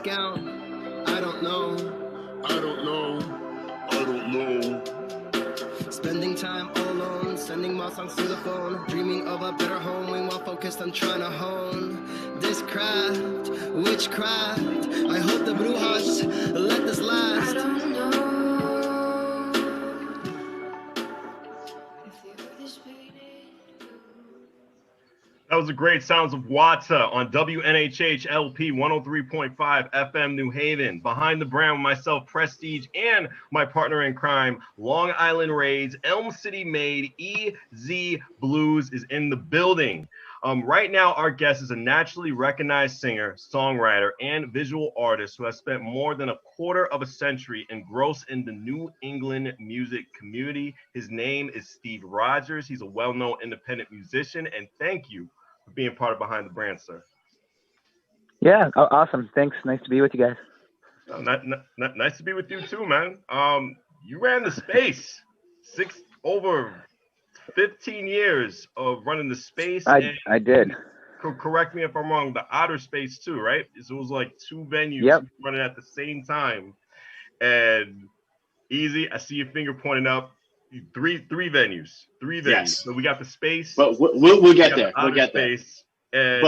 discount. I don't know. Spending time all alone, sending my songs through the phone, dreaming of a better home while focused on trying to hone this craft, witchcraft. I hope the Bluez let this last. I don't know if the earth is painted. That was the great sounds of Watsa on WNHH LP 103.5 FM New Haven. Behind the brand with myself, Prestige, and my partner in crime, Long Island Raids, Elm City made EZ Bluez is in the building. Right now, our guest is a nationally recognized singer, songwriter, and visual artist who has spent more than a quarter of a century engrossed in the New England music community. His name is Steve Rodgers. He's a well-known independent musician, and thank you for being part of Behind the Brand, sir. Yeah, awesome. Thanks. Nice to be with you guys. Nice to be with you too, man. You ran the space over 15 years of running the space. I did. Correct me if I'm wrong. The outer space too, right? So it was like two venues running at the same time. And easy, I see your finger pointing up. Three venues. Yes. So we got the space. But we'll get there. We'll get there. And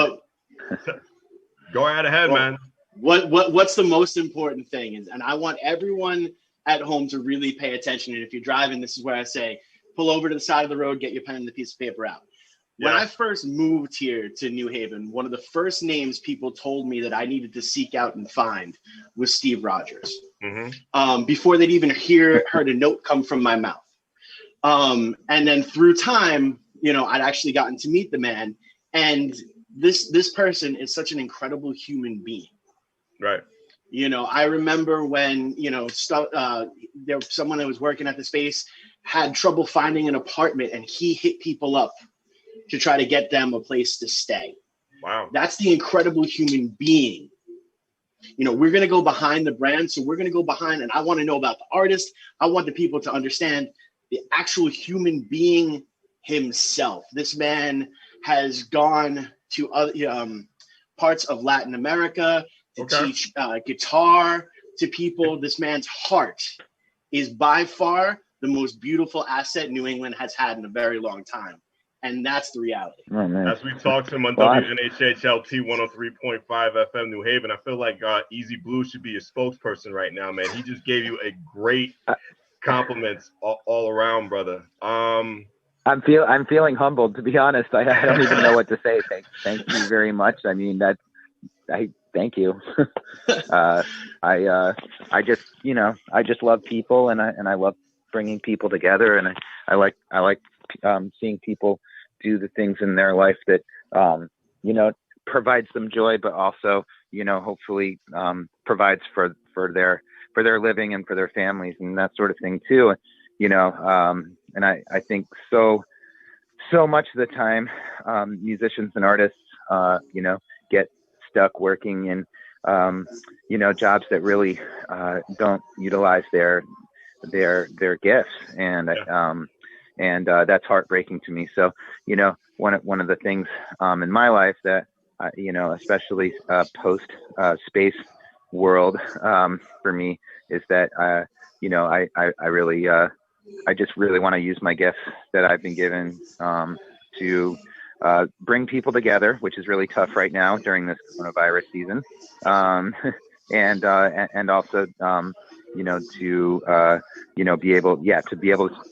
go right ahead, man. What's the most important thing is, and I want everyone at home to really pay attention. And if you're driving, this is where I say, pull over to the side of the road, get your pen and the piece of paper out. When I first moved here to New Haven, one of the first names people told me that I needed to seek out and find was Steve Rodgers. Mm-hmm. Before they'd even heard a note come from my mouth. And then through time, I'd actually gotten to meet the man, and this person is such an incredible human being. Right. I remember when, there was someone that was working at the space, had trouble finding an apartment, and he hit people up to try to get them a place to stay. Wow. That's the incredible human being. We're going to go behind the brand. So we're going to go behind, and I want to know about the artist. I want the people to understand the actual human being himself. This man has gone to other parts of Latin America to teach guitar to people. This man's heart is by far the most beautiful asset New England has had in a very long time. And that's the reality. Oh, man. As we talk to him on WNHH LP 103.5 FM New Haven, I feel like EZ Bluez should be your spokesperson right now, man. He just gave you a great compliments all around, brother. I'm feeling humbled, to be honest. I don't even know what to say. Thank you very much. I mean, thank you. I just love people, and I love bringing people together, and I like seeing people do the things in their life that provides them joy, but also hopefully provides for their living and for their families and that sort of thing too. And I think so much of the time musicians and artists get stuck working in jobs that really don't utilize their gifts, and that's heartbreaking to me. So one of the things in my life that especially post space world for me is that I just really want to use my gifts that I've been given to bring people together, which is really tough right now during this coronavirus season, and also to be able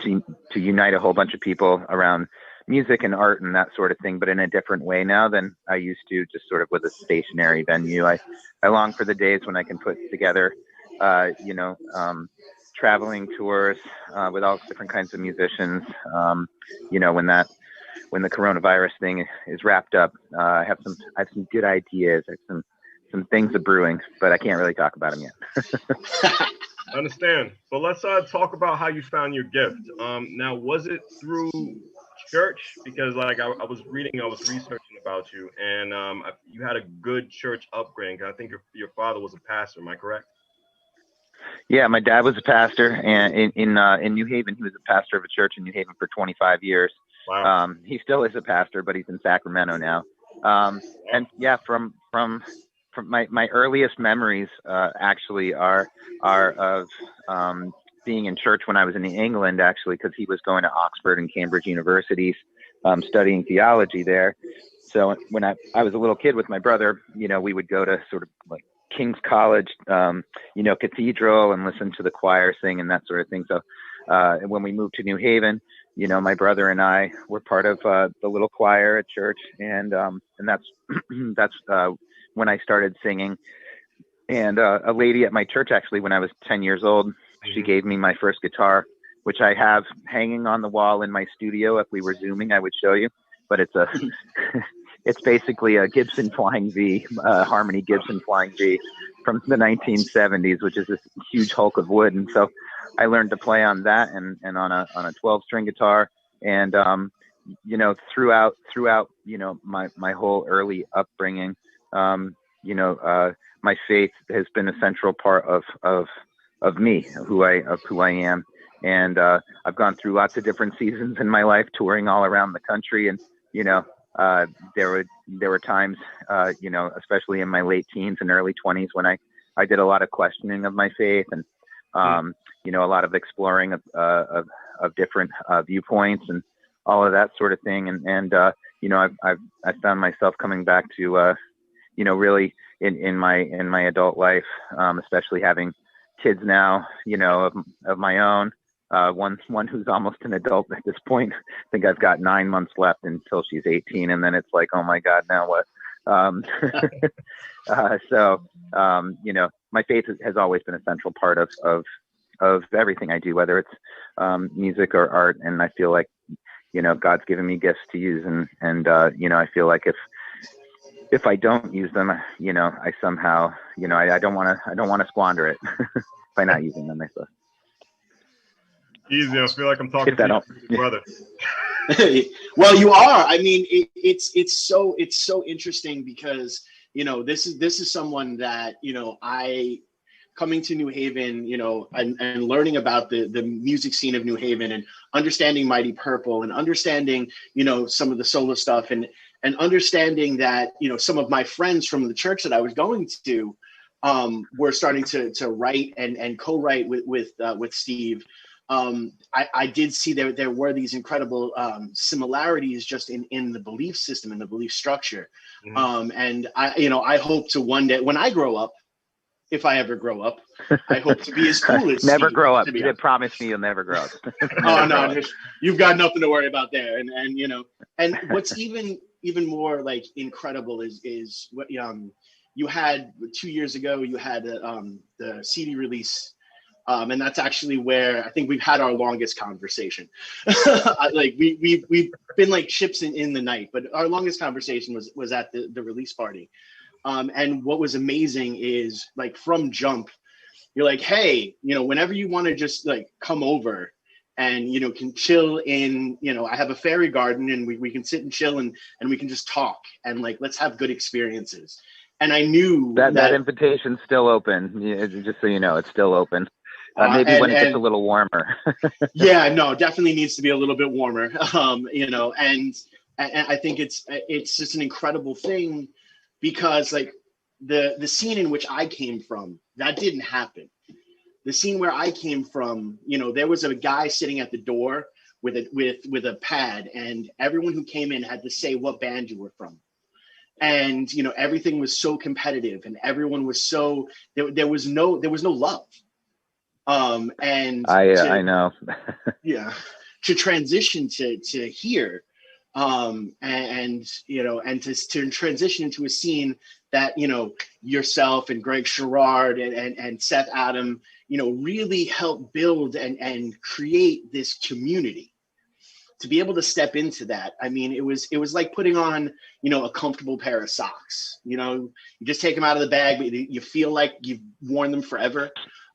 to unite a whole bunch of people around music and art and that sort of thing, but in a different way now than I used to, just sort of with a stationary venue. I long for the days when I can put together traveling tours with all different kinds of musicians. When the coronavirus thing is wrapped up, I have some good ideas. I have some things are brewing, but I can't really talk about them yet. I understand. So let's talk about how you found your gift. Now, was it through church? Because I was researching about you, and you had a good church upbringing. I think your father was a pastor. Am I correct? Yeah, my dad was a pastor, and in New Haven, he was a pastor of a church in New Haven for 25 years. Wow. He still is a pastor, but he's in Sacramento now. And yeah, from from my earliest memories actually are of being in church when I was in England, actually, because he was going to Oxford and Cambridge universities, studying theology there. So when I was a little kid with my brother, we would go to sort of like King's College, cathedral, and listen to the choir sing and that sort of thing. So when we moved to New Haven, my brother and I were part of the little choir at church, and that's that's when I started singing. And a lady at my church, actually, when I was 10 years old, she gave me my first guitar, which I have hanging on the wall in my studio. If we were Zooming, I would show you. But it's basically a Gibson Flying V, Harmony Gibson Flying V from the 1970s, which is this huge hulk of wood. And so I learned to play on that and on a 12-string guitar. And throughout my whole early upbringing, my faith has been a central part of me, who I am. And I've gone through lots of different seasons in my life, touring all around the country. And there were times, especially in my late teens and early 20s, when I did a lot of questioning of my faith, and a lot of exploring of different viewpoints and all of that sort of thing. And I've found myself coming back to really in my adult life, especially having kids now, of my own. One who's almost an adult at this point. I think I've got 9 months left until she's 18, and then it's like, oh my God, now what? My faith has always been a central part of everything I do, whether it's music or art. And I feel like, God's given me gifts to use, and I feel like if I don't use them, I somehow, I don't want to squander it by not using them, I suppose. Easy. I feel like I'm talking to your brother. Well, you are. I mean, it's so interesting because this is someone that I, coming to New Haven, and learning about the music scene of New Haven, and understanding Mighty Purple, and understanding some of the solo stuff, and understanding that some of my friends from the church that I was going to were starting to write and co-write with Steve. I did see there were these incredible similarities just in the belief system and the belief structure. And I hope to one day, when I grow up, if I ever grow up, I hope to be as cool as never Steve, grow up. You promise me you'll never grow up. Oh no, you've got nothing to worry about there. And what's even more like incredible is what you had 2 years ago. You had the CD release. And that's actually where I think we've had our longest conversation. Like we've been like ships in the night, but our longest conversation was at the release party. And what was amazing is, like, from jump, you're like, hey, whenever you want to just like come over and, can chill in, I have a fairy garden, and we can sit and chill and we can just talk and like, let's have good experiences. And I knew that invitation's still open. Yeah, just so you know, it's still open. Maybe when it gets a little warmer. Yeah, no, definitely needs to be a little bit warmer. And I think it's just an incredible thing, because like the scene in which I came from, that didn't happen. The scene where I came from, there was a guy sitting at the door with a pad, and everyone who came in had to say what band you were from. And everything was so competitive, and everyone was so there was no love. And I know. Yeah, to transition to here, and to transition into a scene that yourself and Greg Sherrard and Seth Adam really helped build and create this community. To be able to step into that, I mean, it was like putting on a comfortable pair of socks. You just take them out of the bag, but you feel like you've worn them forever.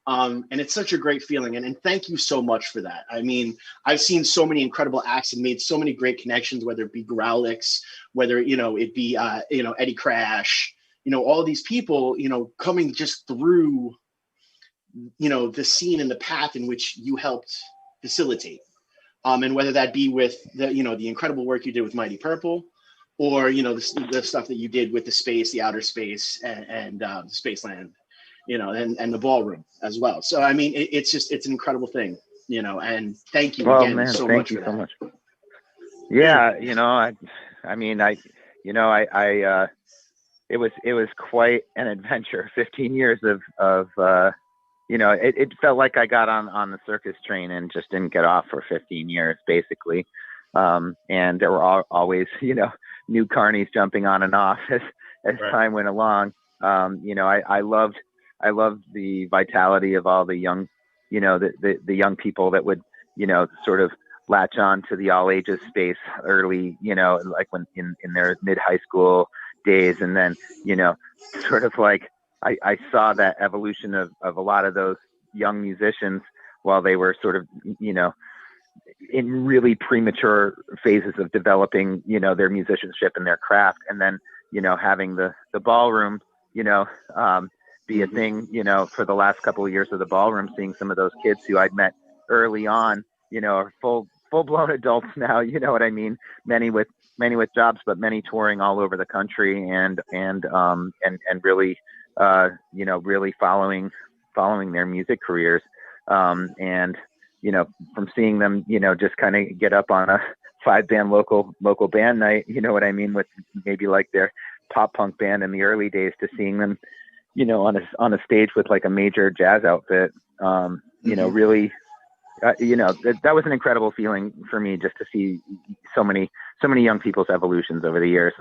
And it's such a great feeling. And thank you so much for that. I mean, I've seen so many incredible acts and made so many great connections, whether it be Growlix, whether, it be, Eddie Crash, all these people, coming just through, the scene and the path in which you helped facilitate. And whether that be with the incredible work you did with Mighty Purple, or the stuff that you did with the space, the outer space, and Spaceland, and the ballroom as well. So I mean, it's an incredible thing, and thank you again so thank much you for so that. much. Yeah, it was quite an adventure. 15 years of it felt like I got on the circus train and just didn't get off for 15 years, basically. And there were always, new carnies jumping on and off as Right. time went along. I loved the vitality of all the young, the young people that would, sort of latch on to the all ages space early, like when in their mid high school days. And then, sort of like, I saw that evolution of a lot of those young musicians while they were sort of, in really premature phases of developing, their musicianship and their craft. And then, having the ballroom, be a thing, for the last couple of years of the ballroom, seeing some of those kids who I'd met early on, are full blown adults now, you know what I mean? Many with jobs, but many touring all over the country and really, really following their music careers. And, from seeing them, just kind of get up on a 5-band local band night, you know what I mean, with maybe like their pop punk band in the early days, to seeing them, on a stage with like a major jazz outfit, really, that was an incredible feeling for me, just to see so many young people's evolutions over the years,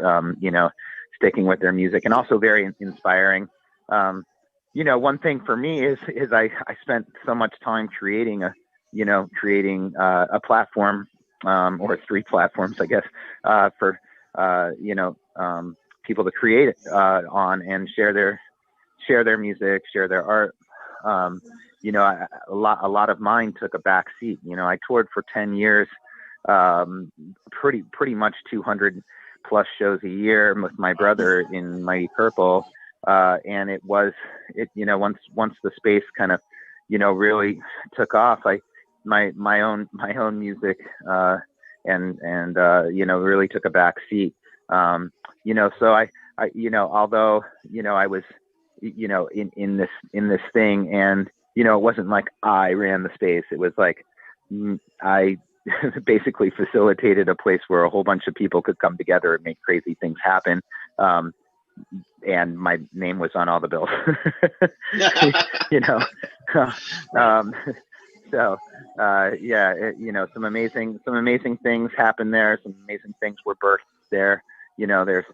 sticking with their music, and also very inspiring. One thing for me is I spent so much time creating a platform, or 3 platforms, I guess, for, people to create on and share their music, share their art. A lot of mine took a back seat. I toured for 10 years, pretty much 200 plus shows a year with my brother in Mighty Purple. And once the space kind of, really took off, my own music, and really took a back seat. So I although, I was, in this thing, and, it wasn't like I ran the space. It was like, I basically facilitated a place where a whole bunch of people could come together and make crazy things happen. And my name was on all the bills, So, some amazing things happened there. Some amazing things were birthed there. There's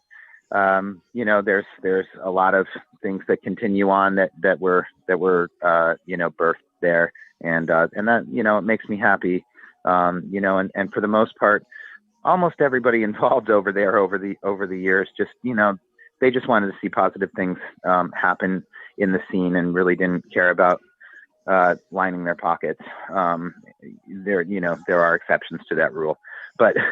a lot of things that continue on that were birthed there. And that, it makes me happy. And for the most part, almost everybody involved over there over the years, just, they just wanted to see positive things happen in the scene, and really didn't care about lining their pockets. There are exceptions to that rule, but it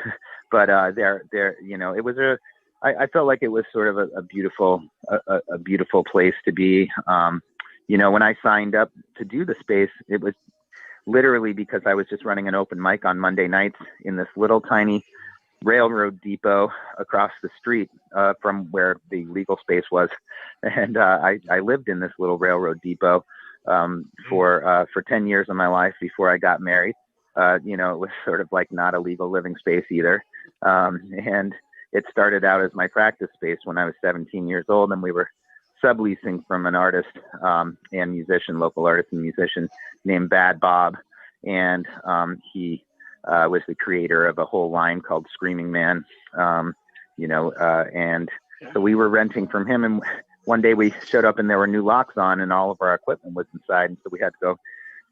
was I felt like it was sort of a beautiful place to be. When I signed up to do the space, it was literally because I was just running an open mic on Monday nights in this little tiny railroad depot across the street from where the legal space was. And I lived in this little railroad depot for 10 years of my life before I got married. It was sort of like not a legal living space either. And it started out as my practice space when I was 17 years old, and we were subleasing from an artist and musician, local artist and musician named Bad Bob. And he was the creator of a whole line called Screaming Man, and so we were renting from him. And one day we showed up and there were new locks on and all of our equipment was inside. And so we had to go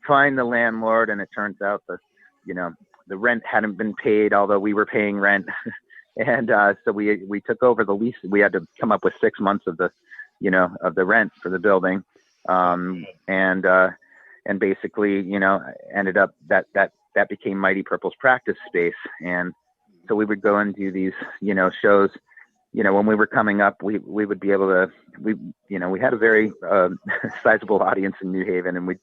find the landlord. And it turns out the rent hadn't been paid, although we were paying rent. And so we took over the lease. We had to come up with 6 months of the rent for the building. And basically, ended up that became Mighty Purple's practice space. And so we would go and do these, shows, when we were coming up, we would be able to, we had a very sizable audience in New Haven, and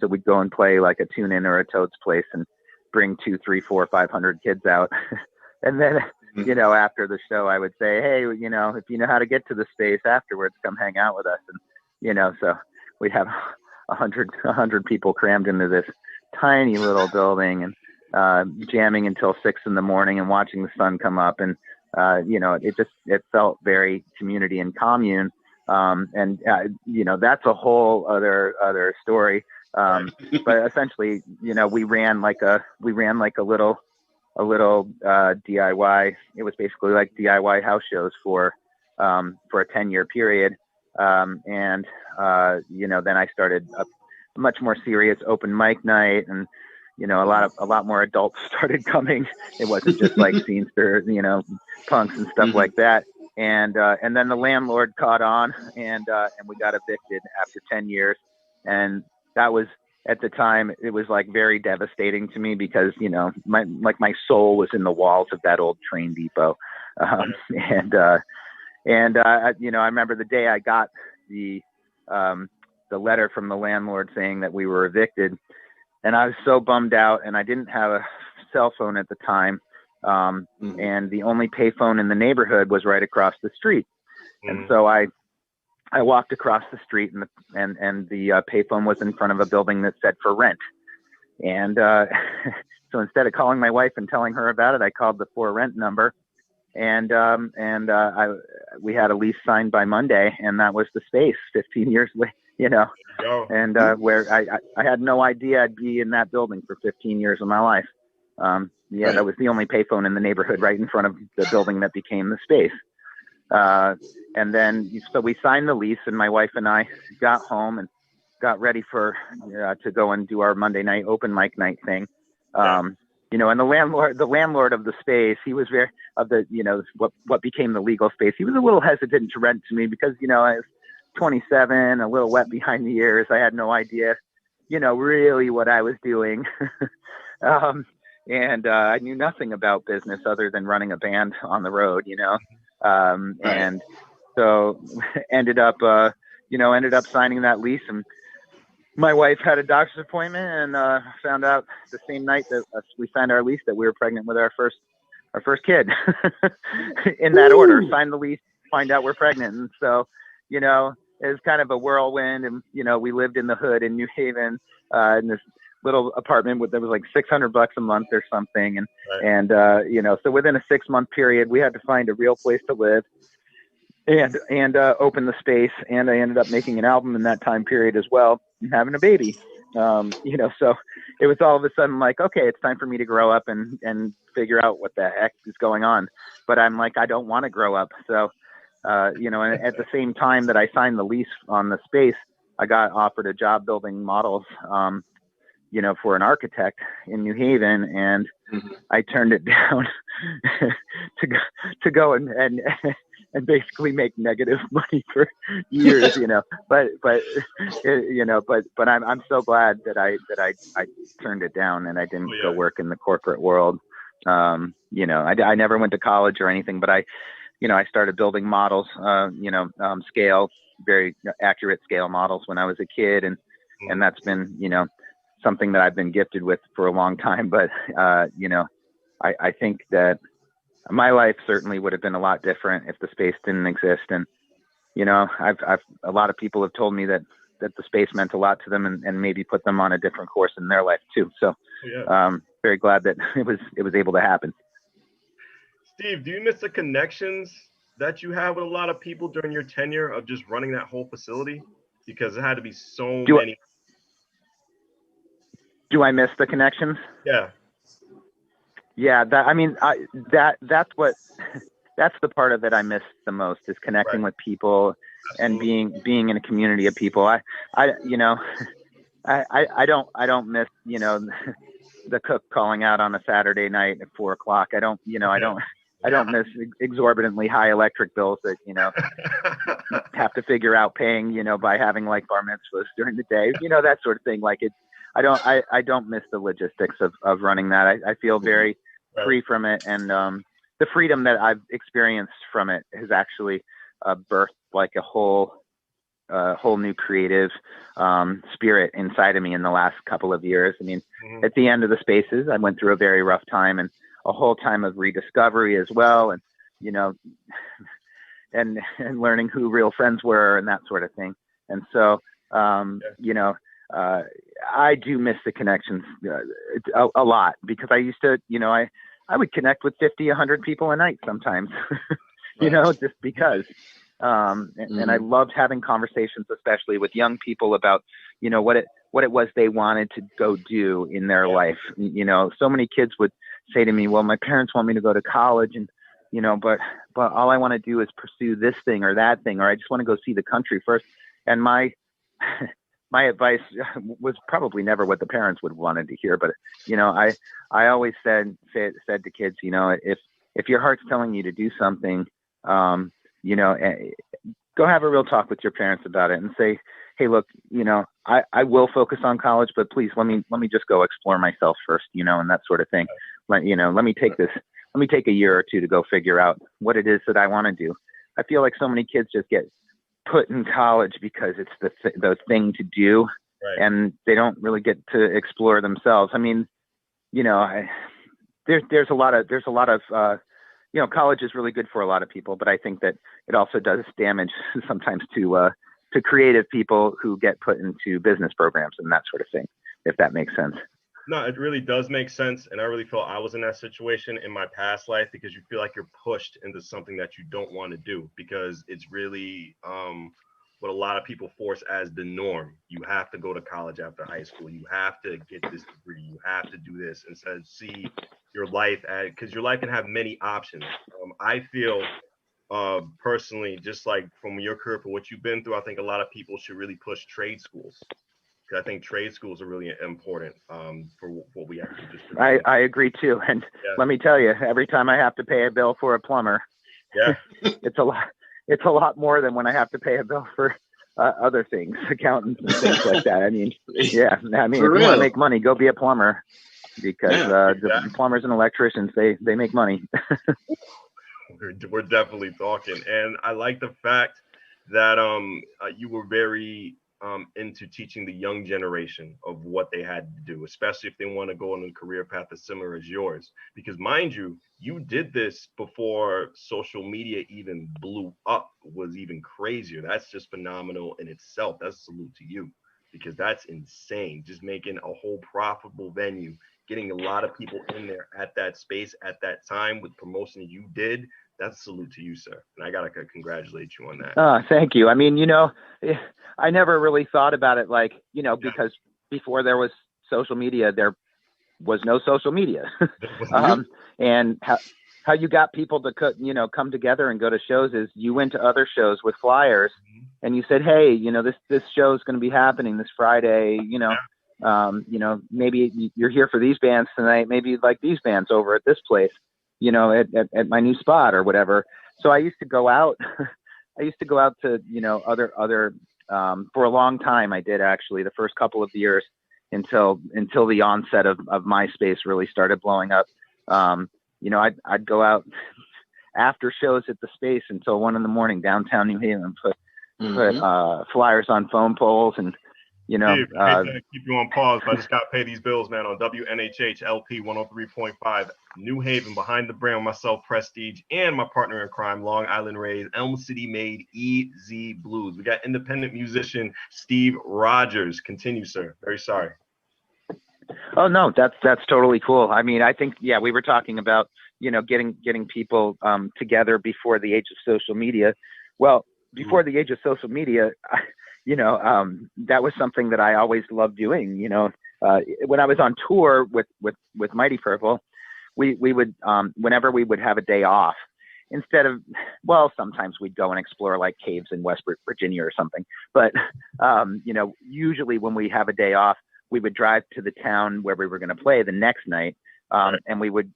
so we'd go and play like a Tune In or a Toad's Place and bring 200, 300, 400, 500 kids out. And then you know, after the show, I would say, hey, you know, if you know how to get to the space afterwards, come hang out with us. And, you know, so we'd have 100 people crammed into this tiny little building and jamming until 6 a.m. and watching the sun come up. And, you know, it felt very community and commune. You know, that's a whole other story. But essentially, you know, we ran like a little DIY. It was basically like DIY house shows for a 10-year period. You know, then I started a much more serious open mic night, and, you know, a lot more adults started coming. It wasn't just like scenester, you know, punks and stuff like that. And then the landlord caught on, and we got evicted after 10 years. And that was, at the time, it was like very devastating to me because, you know, my soul was in the walls of that old train depot. You know, I remember the day I got the letter from the landlord saying that we were evicted, and I was so bummed out, and I didn't have a cell phone at the time. And the only payphone in the neighborhood was right across the street. And so I walked across the street, and the payphone was in front of a building that said for rent. And so instead of calling my wife and telling her about it, I called the for rent number, and we had a lease signed by Monday, and that was the space 15 years later, you know. And where I had no idea I'd be in that building for 15 years of my life. Yeah, that was the only payphone in the neighborhood right in front of the building that became the space. And then, so we signed the lease, and my wife and I got home and got ready for to go and do our Monday night open mic night thing. You know, and the landlord of the space, he was very you know, what became the legal space. He was a little hesitant to rent to me because, you know, I was 27, a little wet behind the ears. I had no idea, you know, really what I was doing. And I knew nothing about business other than running a band on the road, you know. And so ended up signing that lease, and my wife had a doctor's appointment, and found out the same night that we signed our lease that we were pregnant with our first kid. In that order: sign the lease, find out we're pregnant. And so, you know, it was kind of a whirlwind. And, you know, we lived in the hood in New Haven, in this little apartment that was like $600 a month or something. And you know, so within a 6-month period, we had to find a real place to live and open the space. And I ended up making an album in that time period as well, and having a baby. You know, so it was all of a sudden like, okay, it's time for me to grow up and figure out what the heck is going on. But I'm like, I don't want to grow up. So, you know, and at the same time that I signed the lease on the space, I got offered a job building models, you know, for an architect in New Haven, and I turned it down to go and basically make negative money for years, you know. But you know, but I'm so glad that I turned it down and I didn't go work in the corporate world. You know, I never went to college or anything, but I started building models, you know, very accurate scale models when I was a kid, and that's been, you know, something that I've been gifted with for a long time. But, you know, I think that my life certainly would have been a lot different if the space didn't exist. And, you know, a lot of people have told me that the space meant a lot to them and maybe put them on a different course in their life too. So, very glad that it was able to happen. Steve, do you miss the connections that you had with a lot of people during your tenure of just running that whole facility? Because it had to be so many. Do I miss the connections? Yeah. Yeah. That's the part of it I miss the most, is connecting with people. Absolutely. And being in a community of people. I don't miss, you know, the cook calling out on a Saturday night at 4:00. I don't miss exorbitantly high electric bills that, you know, have to figure out paying, you know, by having like bar mitzvahs during the day, you know, that sort of thing. Like I don't miss the logistics of running that. I feel very free from it. And the freedom that I've experienced from it has actually birthed like a whole new creative spirit inside of me in the last couple of years. I mean, at the end of the spaces, I went through a very rough time, and a whole time of rediscovery as well. And, you know, and learning who real friends were and that sort of thing. And so, you know, I do miss the connections a lot, because I used to, you know, I would connect with 50, 100 people a night sometimes, you know, just because. And I loved having conversations, especially with young people, about, you know, what it was they wanted to go do in their life. You know, so many kids would say to me, well, my parents want me to go to college, and, you know, but all I want to do is pursue this thing or that thing, or I just want to go see the country first. And my advice was probably never what the parents would have wanted to hear, but, you know, I always said to kids, you know, if your heart's telling you to do something, you know, go have a real talk with your parents about it and say, hey, look, you know, I will focus on college, but please let me just go explore myself first, you know, and that sort of thing. Let me take a year or two to go figure out what it is that I want to do. I feel like so many kids just get put in college because it's the thing to do, and they don't really get to explore themselves. I mean, you know, there's a lot of you know, college is really good for a lot of people, but I think that it also does damage sometimes to creative people who get put into business programs and that sort of thing, if that makes sense. No, it really does make sense. And I really feel I was in that situation in my past life, because you feel like you're pushed into something that you don't want to do, because it's really what a lot of people force as the norm. You have to go to college after high school. You have to get this degree. You have to do this, instead of see your life because your life can have many options. I feel personally, just like from your career, for what you've been through, I think a lot of people should really push trade schools. I think trade schools are really important for what we actually just. I agree too, and let me tell you, every time I have to pay a bill for a plumber, it's a lot more than when I have to pay a bill for other things, accountants and things like that. I mean, if you want to make money, go be a plumber, because the plumbers and electricians, they make money. We're definitely talking, and I like the fact that you were very into teaching the young generation of what they had to do, especially if they want to go on a career path as similar as yours. Because mind you, you did this before social media even blew up, was even crazier. That's just phenomenal in itself. That's a salute to you, because that's insane. Just making a whole profitable venue, getting a lot of people in there at that space at that time with promotion you did. That's a salute to you, sir. And I got to congratulate you on that. Thank you. I mean, you know, I never really thought about it like, you know, because before there was social media, there was no social media. And how you got people to come together and go to shows is you went to other shows with flyers and you said, hey, you know, this show is going to be happening this Friday, you know, maybe you're here for these bands tonight. Maybe you'd like these bands over at this place, you know, at my new spot or whatever. So I used to go out, to, you know, other, for a long time. I did, actually, the first couple of years until the onset of MySpace really started blowing up. You know, I'd go out after shows at the space until 1 a.m. downtown New Haven, put flyers on phone poles, and, you know, Steve, I hate to keep you on pause, but I just got to pay these bills, man. On WNHH LP 103.5, New Haven, behind the brand, myself, Prestige, and my partner in crime, Long Island Rays, Elm City made EZ Bluez. We got independent musician Steve Rodgers. Continue, sir. Very sorry. Oh no, that's totally cool. I mean, I think, we were talking about, you know, getting people together before the age of social media. Well, before the age of social media, you know, that was something that I always loved doing. You know, when I was on tour with Mighty Purple, we would, whenever we would have a day off, instead of, well, sometimes we'd go and explore like caves in West Virginia or something. But, you know, usually when we have a day off, we would drive to the town where we were going to play the next night. And we would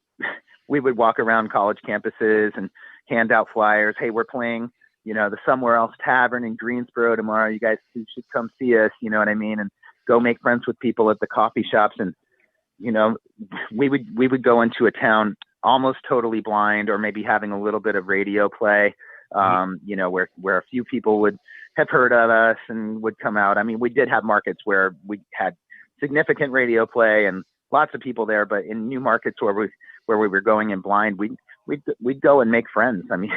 walk around college campuses and hand out flyers. Hey, we're playing, you know, the Somewhere Else Tavern in Greensboro tomorrow. You guys should come see us. You know what I mean? And go make friends with people at the coffee shops. And, you know, we would go into a town almost totally blind, or maybe having a little bit of radio play, you know, where a few people would have heard of us and would come out. I mean, we did have markets where we had significant radio play and lots of people there, but in new markets where where we were going in blind, we'd go and make friends. I mean,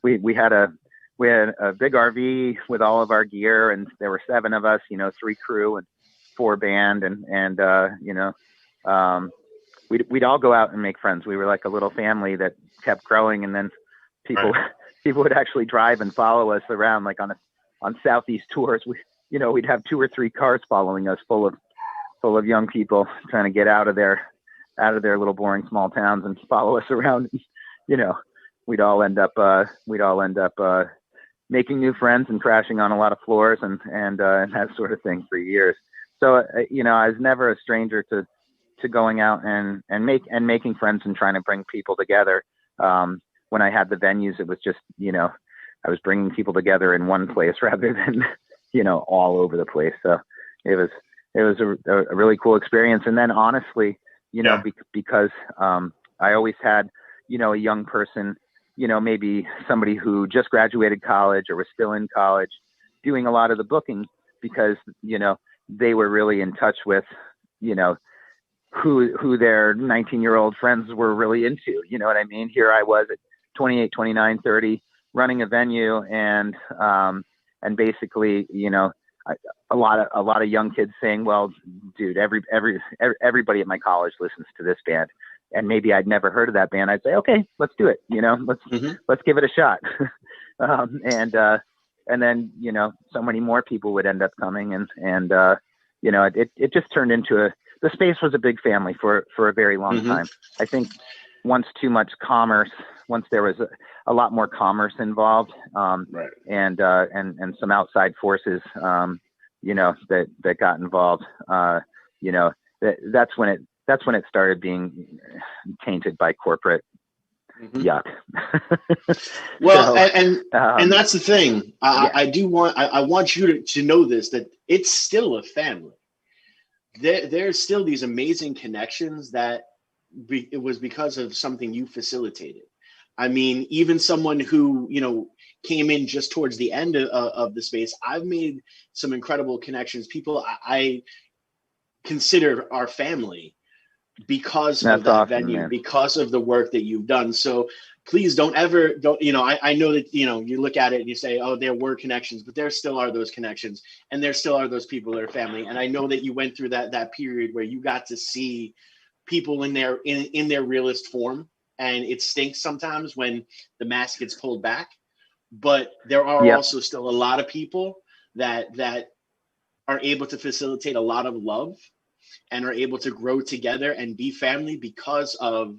we had a big RV with all of our gear, and there were 7 of us, 3 crew and 4 band, and we'd all go out and make friends. We were like a little family that kept growing, and then people would actually drive and follow us around, like on Southeast tours. We'd have 2 or 3 cars following us full of young people trying to get out of their little boring small towns and follow us around. We'd all end up making new friends and crashing on a lot of floors and that sort of thing for years. So, I was never a stranger to going out and making friends and trying to bring people together. When I had the venues, it was just, I was bringing people together in one place rather than, all over the place. So it was a really cool experience. And then honestly, because I always had, a young person, maybe somebody who just graduated college or was still in college doing a lot of the booking, because, they were really in touch with, who their 19-year-old friends were really into. You know what I mean? Here I was at 28, 29, 30, running a venue, and basically, a lot of young kids saying, well, dude, everybody at my college listens to this band. And maybe I'd never heard of that band. I'd say, okay, let's do it. Let's give it a shot. And then, so many more people would end up coming, and it just turned into the space was a big family for a very long time. I think once there was a lot more commerce involved, and some outside forces, that got involved, that's when it started being tainted by corporate yuck. Well, and that's the thing. I want you to know this, that it's still a family. There's still these amazing connections that it was because of something you facilitated. I mean, even someone who, came in just towards the end of the space, I've made some incredible connections. People I consider our family because of that venue, man. Because of the work that you've done. So please don't, I know that, you look at it and you say, oh, there were connections, but there still are those connections, and there still are those people that are family. And I know that you went through that period where you got to see people in their realest form. And it stinks sometimes when the mask gets pulled back, but there are also still a lot of people that are able to facilitate a lot of love and are able to grow together and be family because of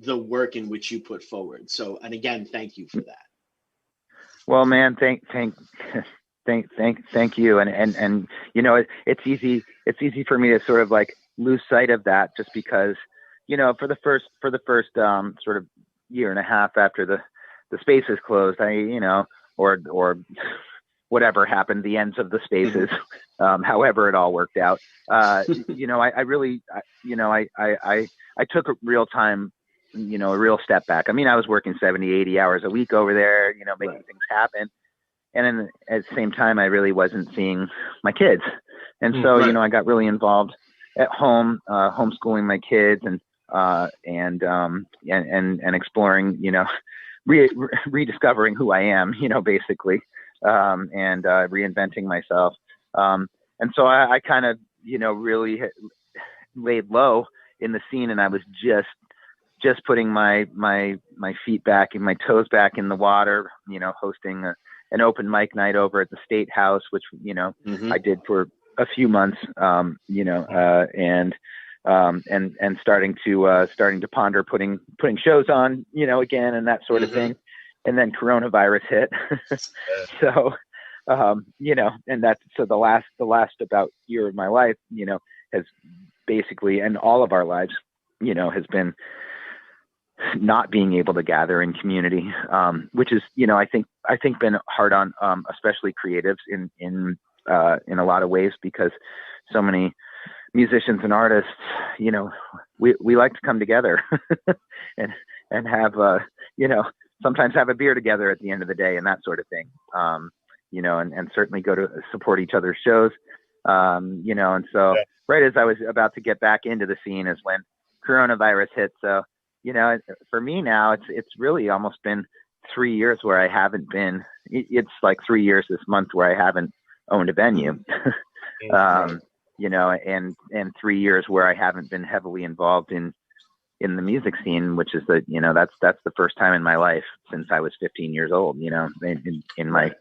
the work in which you put forward. So, and again, thank you for that. Well, man, thank you. And it's easy for me to sort of like lose sight of that, just because, for the first sort of year and a half after the spaces closed, or whatever happened, the ends of the spaces, however it all worked out. I took a real time, a real step back. I mean, I was working 70, 80 hours a week over there, making things happen. And then at the same time, I really wasn't seeing my kids. And so, I got really involved at home, homeschooling my kids and exploring, rediscovering who I am, basically, and reinventing myself. And so I kind of, really laid low in the scene, and I was just putting my feet back and my toes back in the water, hosting an open mic night over at the State House, which, I did for a few months, and starting to ponder putting shows on, again, and that sort of thing. And then coronavirus hit. So, and so the last about year of my life, has basically, and all of our lives, has been not being able to gather in community, which is, I think been hard on, especially creatives in a lot of ways, because so many musicians and artists, we like to come together and have, sometimes have a beer together at the end of the day and that sort of thing. And certainly go to support each other's shows. And so right as I was about to get back into the scene is when coronavirus hit. So, you know, for me now, it's really almost been 3 years where I haven't been. It's like 3 years this month where I haven't owned a venue. You know, and 3 years where I haven't been heavily involved in the music scene, which is you know, that's the first time in my life since I was 15 years old, you know, in my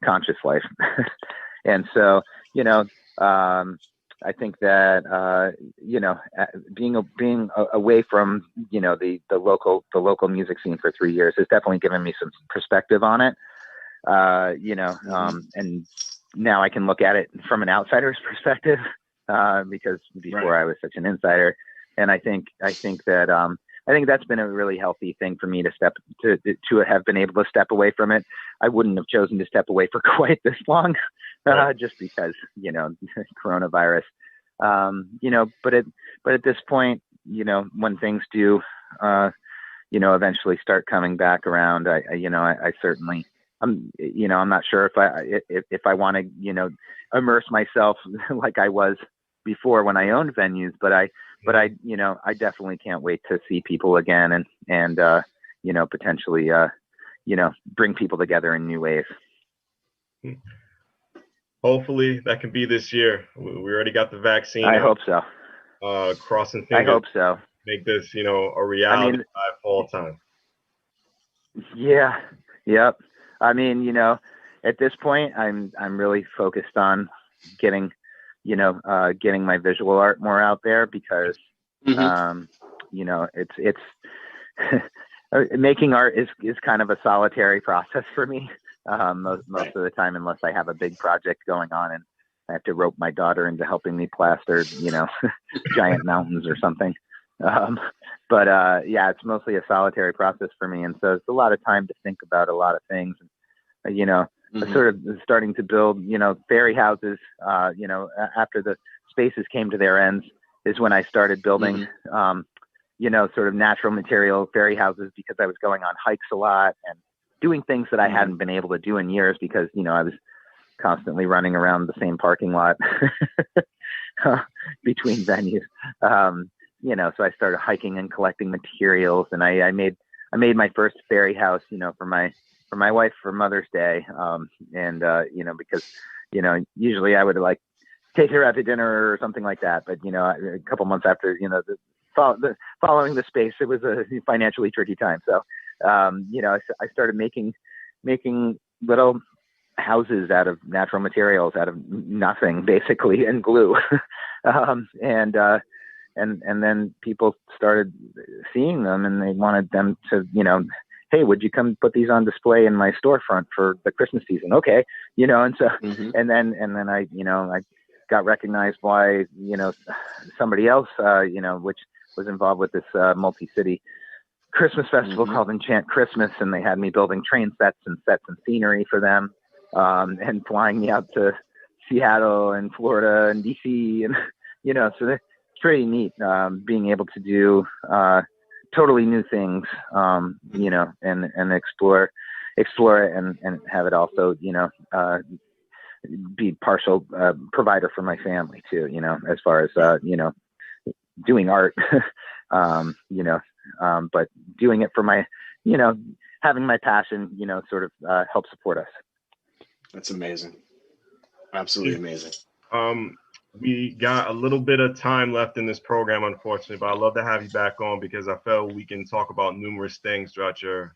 conscious life. And so, you know, I think that, you know, being away from, you know, the local music scene for 3 years has definitely given me some perspective on it. You know, and now I can look at it from an outsider's perspective, because before I was such an insider. And I think that, I think that's been a really healthy thing for me to have been able to step away from it. I wouldn't have chosen to step away for quite this long, just because, you know, coronavirus, you know, but at this point, you know, when things do, you know, eventually start coming back around, I certainly, you know, I'm not sure if I want to, you know, immerse myself like I was before when I owned venues, but I, you know, I definitely can't wait to see people again and you know, potentially, you know, bring people together in new ways. Hopefully that can be this year. We already got the vaccine. I hope so. Crossing fingers. I hope so. Make this, you know, a reality by fall time. Yeah. Yep. I mean, you know, at this point, I'm really focused on getting my visual art more out there because, you know, it's making art is kind of a solitary process for me. Most of the time, unless I have a big project going on and I have to rope my daughter into helping me plaster, you know, giant mountains or something. But yeah, it's mostly a solitary process for me. And so it's a lot of time to think about a lot of things. You know, sort of starting to build, you know, fairy houses, you know, after the spaces came to their ends is when I started building, you know, sort of natural material fairy houses because I was going on hikes a lot and doing things that I hadn't been able to do in years because, you know, I was constantly running around the same parking lot between venues. You know, so I started hiking and collecting materials, and I made my first fairy house, you know, for my wife for Mother's Day. And you know, because, you know, usually I would like take her out to dinner or something like that. But, you know, a couple months after, you know, following the space, it was a financially tricky time. So, you know, I started making little houses out of natural materials, out of nothing, basically, and glue. And then people started seeing them and they wanted them to, you know, hey, would you come put these on display in my storefront for the Christmas season? Okay. You know, and so, and then I, you know, I got recognized by, you know, somebody else, you know, which was involved with this multi-city Christmas festival called Enchant Christmas. And they had me building train sets and scenery for them, and flying me out to Seattle and Florida and DC. And, you know, so it's pretty neat, being able to do totally new things, you know, and explore it and have it also, you know, be partial provider for my family too, you know, as far as, you know, doing art, you know, but doing it for my, you know, having my passion, you know, sort of help support us. That's amazing. Absolutely amazing. We got a little bit of time left in this program, unfortunately, but I'd love to have you back on because I felt we can talk about numerous things throughout your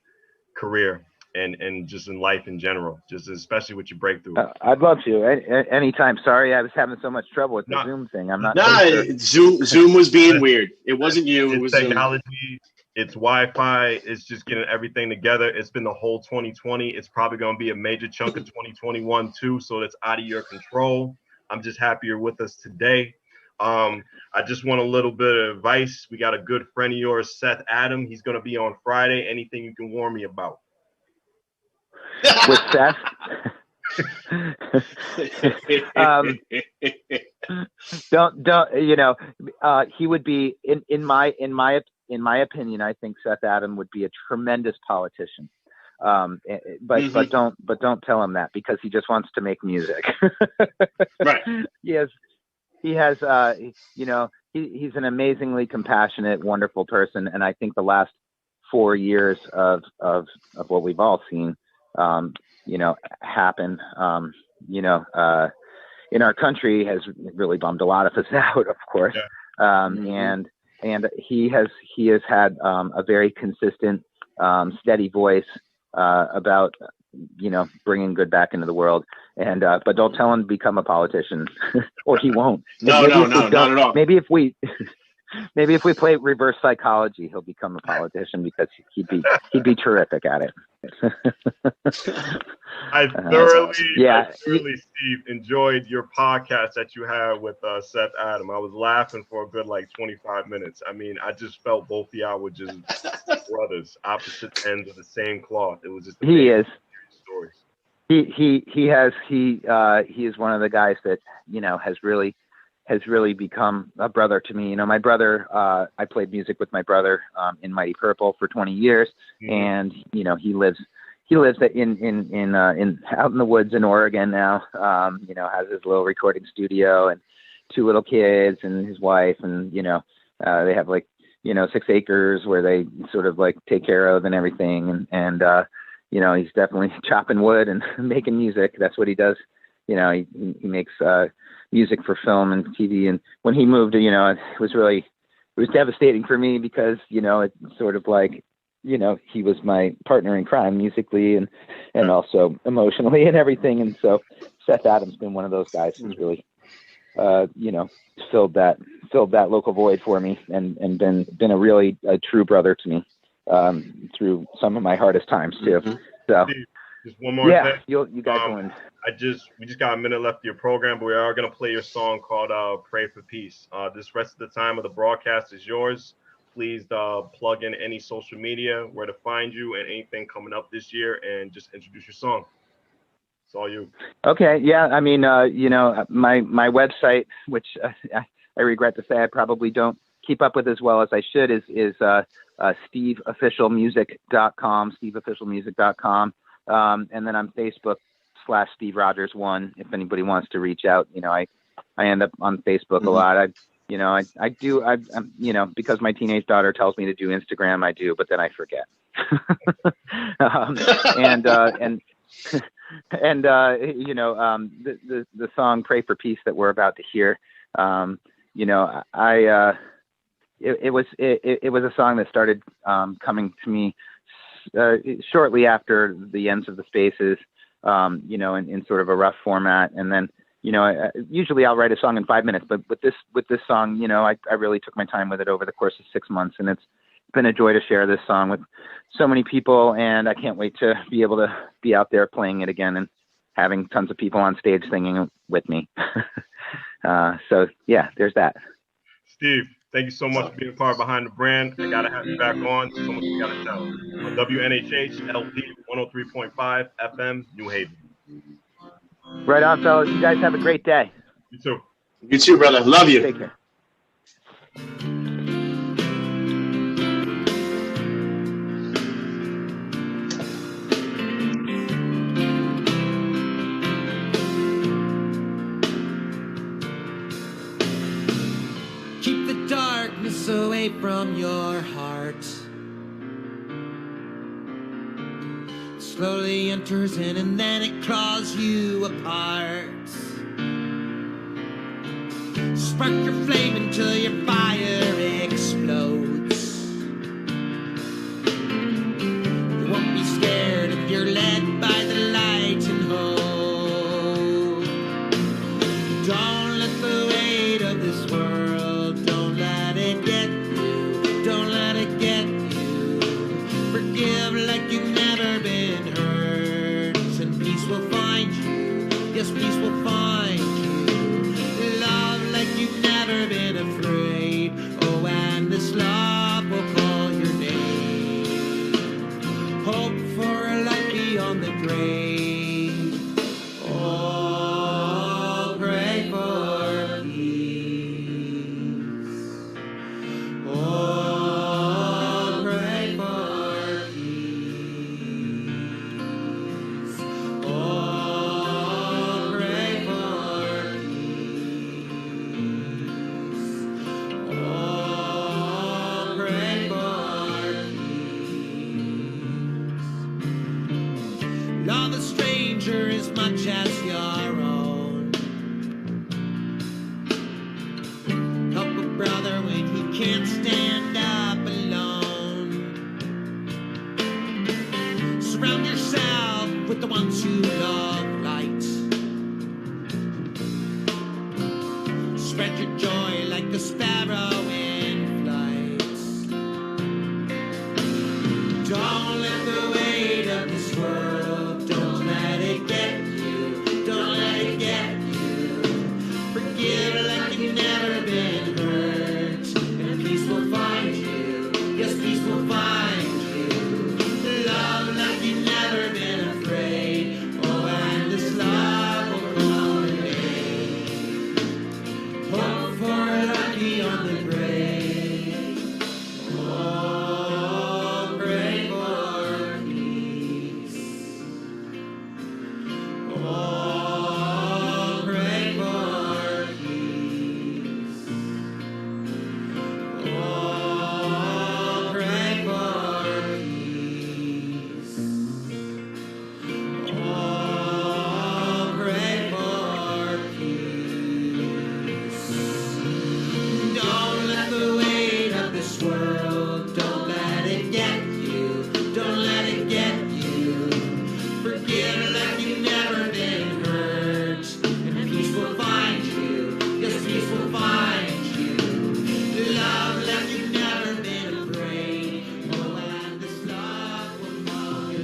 career and just in life in general, just especially with your breakthrough. I'd love to. Anytime. Sorry, I was having so much trouble with the Zoom thing. I'm not. Zoom was being weird. It wasn't you. It was technology. Zoom. It's Wi-Fi. It's just getting everything together. It's been the whole 2020. It's probably going to be a major chunk of 2021 too. So it's out of your control. I'm just happy you're with us today. I just want a little bit of advice. We got a good friend of yours, Seth Adam. He's going to be on Friday. Anything you can warn me about? With Seth? Don't you know, he would be in my opinion, I think Seth Adam would be a tremendous politician. But don't tell him that because he just wants to make music. Right. He has you know, he's an amazingly compassionate, wonderful person. And I think the last 4 years of what we've all seen, happen, in our country has really bummed a lot of us out, of course. Yeah. And he has had a very consistent, steady voice about bringing good back into the world. And but don't tell him to become a politician, or he won't. No, not at all. Maybe if we play reverse psychology, he'll become a politician, because he'd be terrific at it. I thoroughly, Steve, enjoyed your podcast that you had with Seth Adam. I was laughing for a good 25 minutes. I mean, I just felt both of y'all were just brothers, opposite ends of the same cloth. It was just stories. He is one of the guys that has really become a brother to me. My brother, I played music with my brother in Mighty Purple for 20 years. Mm-hmm. And, he lives in out in the woods in Oregon now, has his little recording studio and 2 little kids and his wife. And, they have 6 acres where they sort of take care of and everything. And he's definitely chopping wood and making music. That's what he does. He makes, music for film and TV. And when he moved, it was devastating for me, because, it's sort of he was my partner in crime musically and also emotionally and everything. And so Seth Adams been one of those guys who's really, filled that local void for me and been a true brother to me, through some of my hardest times too. Mm-hmm. So just one more thing. You guys win. We just got a minute left of your program, but we are going to play your song called Pray for Peace. This rest of the time of the broadcast is yours. Please plug in any social media, where to find you, and anything coming up this year, and just introduce your song. It's all you. Okay. Yeah. I mean, my website, which I regret to say I probably don't keep up with as well as I should, is steveofficialmusic.com, steveofficialmusic.com. And then on Facebook /Steve Rodgers 1, if anybody wants to reach out. I end up on Facebook a lot. I do, because my teenage daughter tells me to do Instagram, I do, but then I forget. The song Pray for Peace that we're about to hear, it was a song that started coming to me shortly after the Ends of the Spaces, in sort of a rough format. And then, usually I'll write a song in 5 minutes, but with this song, I really took my time with it over the course of 6 months, and it's been a joy to share this song with so many people. And I can't wait to be able to be out there playing it again and having tons of people on stage singing with me. So yeah, there's that. Steve, thank you so much for being a part of Behind the Brand. I got to have you back on. So much we got to tell. On WNHH LP 103.5 FM, New Haven. Right on, fellas. You guys have a great day. You too. You too, brother. Love you. Take care. Keep the darkness away from your heart. Slowly enters in and then it claws you apart. Spark your flame until your fire explodes. You won't be scared if you're led by the light and hope. Don't let the weight of this world, don't let it get you, don't let it get you. Forgive like you've never been hurt, and peace will find you, yes, peace will find you. Love like you've never been afraid, oh, and this love spread your joy like the sparrow